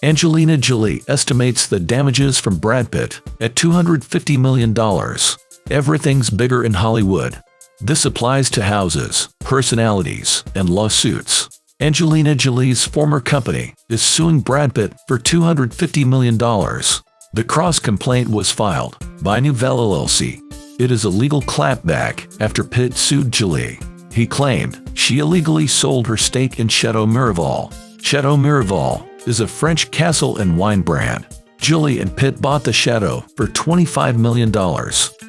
Angelina Jolie estimates the damages from Brad Pitt at $250 million. Everything's bigger in Hollywood. This applies to houses, personalities, and lawsuits. Angelina Jolie's former company is suing Brad Pitt for $250 million. The cross-complaint was filed by Nouvelle LLC. It is a legal clapback after Pitt sued Jolie. He claimed she illegally sold her stake in Chateau Miraval. Chateau Miraval is a French castle and wine brand. Jolie and Pitt bought the chateau for $25 million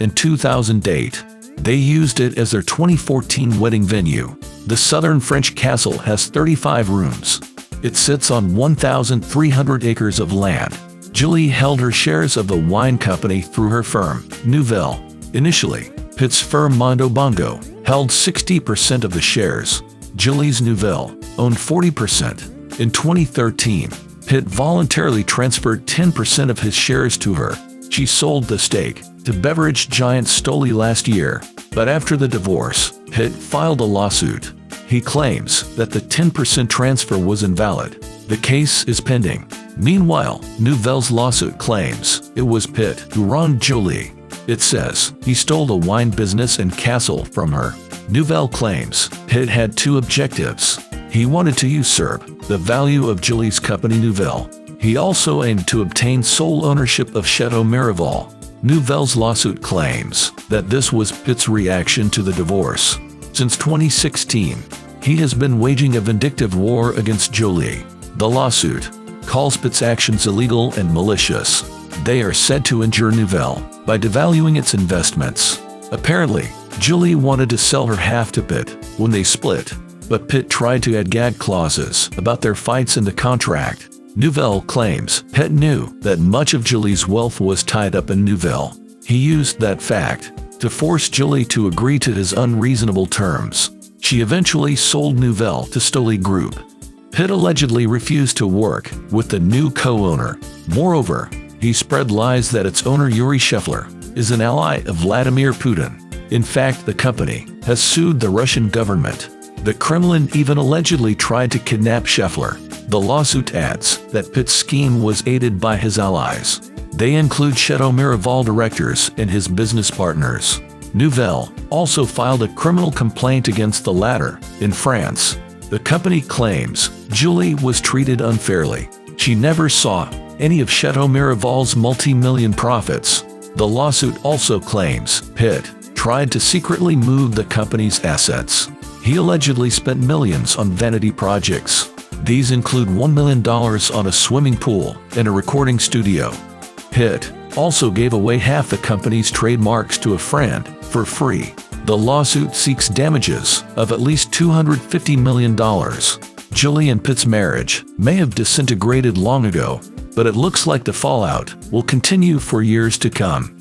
in 2008. They used it as their 2014 wedding venue. The southern French castle has 35 rooms. It sits on 1,300 acres of land. Jolie held her shares of the wine company through her firm, Nouvelle. Initially, Pitt's firm Mondo Bongo held 60% of the shares. Jolie's Nouvelle owned 40%. In 2013, Pitt voluntarily transferred 10% of his shares to her. She sold the stake to beverage giant Stoli last year, but after the divorce, Pitt filed a lawsuit. He claims that the 10% transfer was invalid. The case is pending. Meanwhile, Nouvelle's lawsuit claims it was Pitt who wronged Jolie. It says he stole the wine business and castle from her. Nouvelle claims Pitt had two objectives. He wanted to usurp the value of Jolie's company Nouvelle. He also aimed to obtain sole ownership of Chateau Miraval. Nouvelle's lawsuit claims that this was Pitt's reaction to the divorce. Since 2016, he has been waging a vindictive war against Jolie. The lawsuit calls Pitt's actions illegal and malicious. They are said to injure Nouvelle by devaluing its investments. Apparently, Jolie wanted to sell her half to Pitt when they split, but Pitt tried to add gag clauses about their fights in the contract. Nouvelle claims Pitt knew that much of Jolie's wealth was tied up in Nouvelle. He used that fact to force Jolie to agree to his unreasonable terms. She eventually sold Nouvelle to Stoli Group. Pitt allegedly refused to work with the new co-owner. Moreover, he spread lies that its owner Yuri Shefler is an ally of Vladimir Putin. In fact, the company has sued the Russian government. The Kremlin even allegedly tried to kidnap Shefler. The lawsuit adds that Pitt's scheme was aided by his allies. They include Chateau Miraval directors and his business partners. Nouvelle also filed a criminal complaint against the latter in France. The company claims Jolie was treated unfairly. She never saw any of Chateau Miraval's multi-million profits. The lawsuit also claims Pitt tried to secretly move the company's assets. He allegedly spent millions on vanity projects. These include $1 million on a swimming pool and a recording studio. Pitt also gave away half the company's trademarks to a friend for free. The lawsuit seeks damages of at least $250 million. Jolie and Pitt's marriage may have disintegrated long ago, but it looks like the fallout will continue for years to come.